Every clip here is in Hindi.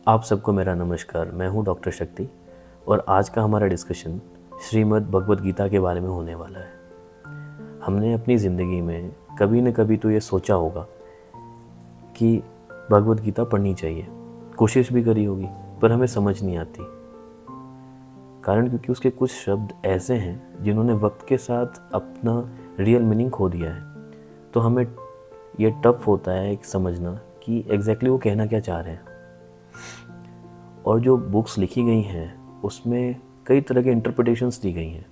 आप सबको मेरा नमस्कार। मैं हूं डॉक्टर शक्ति और आज का हमारा डिस्कशन श्रीमद् भगवद गीता के बारे में होने वाला है। हमने अपनी ज़िंदगी में कभी न कभी तो ये सोचा होगा कि भगवद गीता पढ़नी चाहिए, कोशिश भी करी होगी, पर हमें समझ नहीं आती। कारण क्योंकि उसके कुछ शब्द ऐसे हैं जिन्होंने वक्त के साथ अपना रियल मीनिंग खो दिया है। तो हमें ये टफ होता है समझना कि एग्जैक्टली वो कहना क्या चाह रहे हैं। और जो बुक्स लिखी गई हैं उसमें कई तरह के इंटरप्रिटेशंस दी गई हैं।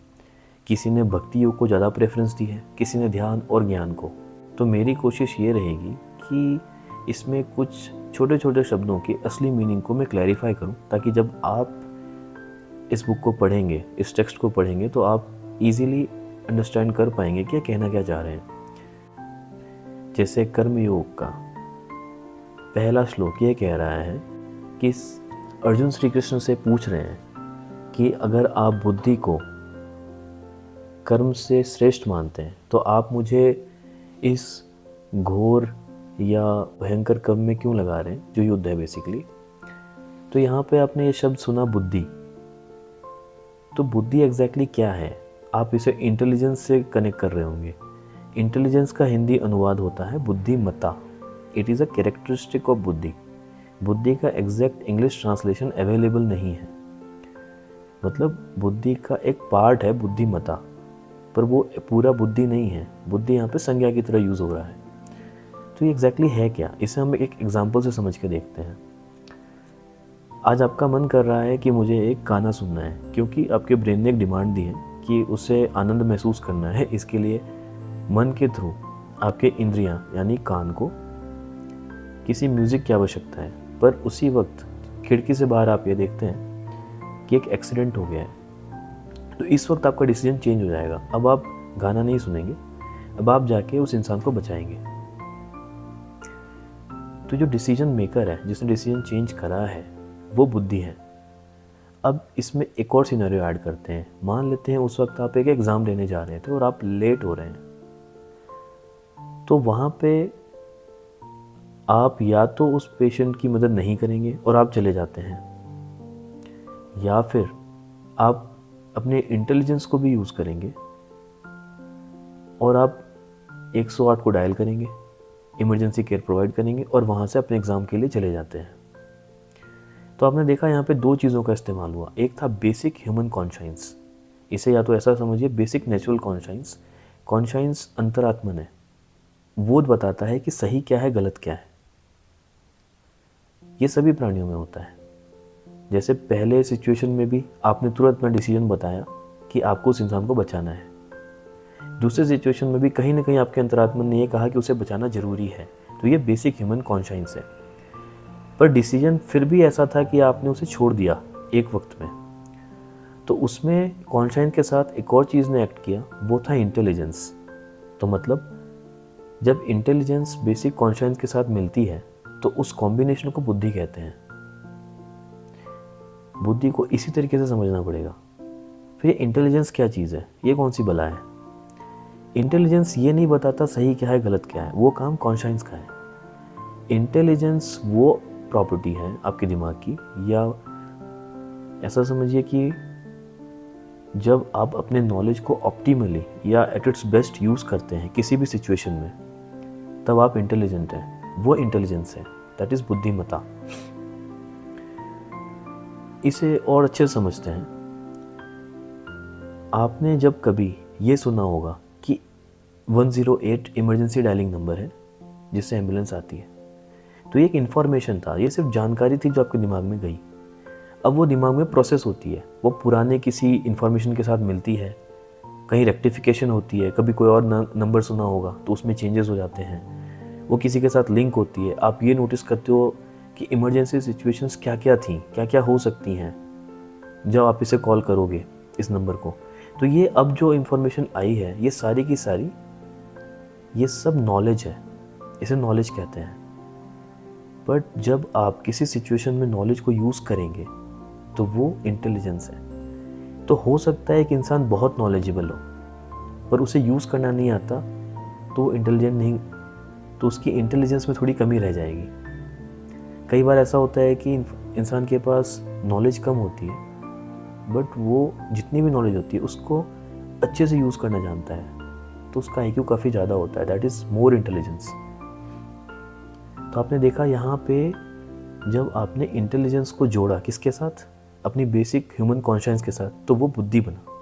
किसी ने भक्ति योग को ज़्यादा प्रेफरेंस दी है, किसी ने ध्यान और ज्ञान को। तो मेरी कोशिश ये रहेगी कि इसमें कुछ छोटे छोटे शब्दों की असली मीनिंग को मैं क्लैरिफाई करूं, ताकि जब आप इस बुक को पढ़ेंगे, इस टेक्स्ट को पढ़ेंगे, तो आप इजीली अंडरस्टैंड कर पाएंगे कि कहना क्या चाह रहे हैं। जैसे कर्म योग का पहला श्लोक ये कह रहा है कि अर्जुन श्री कृष्ण से पूछ रहे हैं कि अगर आप बुद्धि को कर्म से श्रेष्ठ मानते हैं तो आप मुझे इस घोर या भयंकर कर्म में क्यों लगा रहे हैं, जो युद्ध है बेसिकली। तो यहाँ पे आपने ये शब्द सुना बुद्धि। तो बुद्धि एग्जैक्टली क्या है? आप इसे इंटेलिजेंस से कनेक्ट कर रहे होंगे। इंटेलिजेंस का हिंदी अनुवाद होता है बुद्धिमत्ता। It is a characteristic of बुद्धि। बुद्धि का एग्जैक्ट इंग्लिश ट्रांसलेशन अवेलेबल नहीं है। मतलब बुद्धि का एक पार्ट है बुद्धिमत्ता, पर वो पूरा बुद्धि नहीं है। बुद्धि यहाँ पे संज्ञा की तरह यूज़ हो रहा है। तो ये एग्जैक्टली है क्या, इसे हम एक एग्जाम्पल से समझ के देखते हैं। आज आपका मन कर रहा है कि मुझे एक गाना सुनना है, क्योंकि आपके ब्रेन ने एक डिमांड दी है कि उसे आनंद महसूस करना है। इसके लिए मन के थ्रू आपके इंद्रियां यानी कान को किसी म्यूज़िक की आवश्यकता है। पर उसी वक्त खिड़की से बाहर आप ये देखते हैं कि एक एक्सीडेंट हो गया है। तो इस वक्त आपका डिसीजन चेंज हो जाएगा। अब आप गाना नहीं सुनेंगे, अब आप जाके उस इंसान को बचाएंगे। तो जो डिसीजन मेकर है, जिसने डिसीजन चेंज करा है, वो बुद्धि है। अब इसमें एक और सिनेरियो ऐड करते हैं। मान लेते हैं उस वक्त आप एक एग्ज़ाम देने जा रहे थे और आप लेट हो रहे हैं। तो वहाँ पे आप या तो उस पेशेंट की मदद नहीं करेंगे और आप चले जाते हैं, या फिर आप अपने इंटेलिजेंस को भी यूज़ करेंगे और आप 108 को डायल करेंगे, इमरजेंसी केयर प्रोवाइड करेंगे और वहाँ से अपने एग्ज़ाम के लिए चले जाते हैं। तो आपने देखा यहाँ पे दो चीज़ों का इस्तेमाल हुआ। एक था बेसिक ह्यूमन कॉन्शियंस। इसे या तो ऐसा समझिए बेसिक नेचुरल कॉन्शियंस। कॉन्शियंस अंतरात्मन है, वो बताता है कि सही क्या है, गलत क्या है। ये सभी प्राणियों में होता है। जैसे पहले सिचुएशन में भी आपने तुरंत अपना डिसीजन बताया कि आपको उस इंसान को बचाना है। दूसरे सिचुएशन में भी कहीं ना कहीं आपके अंतरात्मन ने ये कहा कि उसे बचाना जरूरी है। तो ये बेसिक ह्यूमन कॉन्शियंस है। पर डिसीजन फिर भी ऐसा था कि आपने उसे छोड़ दिया एक वक्त में। तो उसमें कॉन्शियंस के साथ एक और चीज़ ने एक्ट किया, वो था इंटेलिजेंस। तो मतलब जब इंटेलिजेंस बेसिक कॉन्शियंस के साथ मिलती है तो उस कॉम्बिनेशन को बुद्धि कहते हैं। बुद्धि को इसी तरीके से समझना पड़ेगा। फिर इंटेलिजेंस क्या चीज़ है, ये कौन सी बला है? इंटेलिजेंस ये नहीं बताता सही क्या है, गलत क्या है। वो काम कॉन्शियंस का है। इंटेलिजेंस वो प्रॉपर्टी है आपके दिमाग की, या ऐसा समझिए कि जब आप अपने नॉलेज को ऑप्टिमली या एट इट्स बेस्ट यूज़ करते हैं किसी भी सिचुएशन में, तब आप इंटेलिजेंट हैं। वो इंटेलिजेंस है, दैट इज़ बुद्धिमत्ता। इसे और अच्छे से समझते हैं। आपने जब कभी ये सुना होगा कि 108 इमरजेंसी डायलिंग नंबर है जिससे एम्बुलेंस आती है, तो ये एक इन्फॉर्मेशन था, ये सिर्फ जानकारी थी जो आपके दिमाग में गई। अब वो दिमाग में प्रोसेस होती है, वो पुराने किसी इन्फॉर्मेशन के साथ मिलती है, कहीं रेक्टिफिकेशन होती है, कभी कोई और नंबर सुना होगा तो उसमें चेंजेस हो जाते हैं, वो किसी के साथ लिंक होती है। आप ये नोटिस करते हो कि इमरजेंसी सिचुएशंस क्या क्या थी, क्या क्या हो सकती हैं जब आप इसे कॉल करोगे इस नंबर को। तो ये अब जो इन्फॉर्मेशन आई है, ये सारी की सारी, ये सब नॉलेज है। इसे नॉलेज कहते हैं। बट जब आप किसी सिचुएशन में नॉलेज को यूज़ करेंगे तो वो इंटेलिजेंस है। तो हो सकता है कि इंसान बहुत नॉलेजेबल हो, पर उसे यूज़ करना नहीं आता, तो इंटेलिजेंट नहीं, तो उसकी इंटेलिजेंस में थोड़ी कमी रह जाएगी। कई बार ऐसा होता है कि इंसान के पास नॉलेज कम होती है, बट वो जितनी भी नॉलेज होती है उसको अच्छे से यूज़ करना जानता है, तो उसका IQ काफ़ी ज़्यादा होता है, दैट इज़ मोर इंटेलिजेंस। तो आपने देखा यहाँ पे जब आपने इंटेलिजेंस को जोड़ा किसके साथ, अपनी बेसिक ह्यूमन कॉन्शियस के साथ, तो वो बुद्धि बना।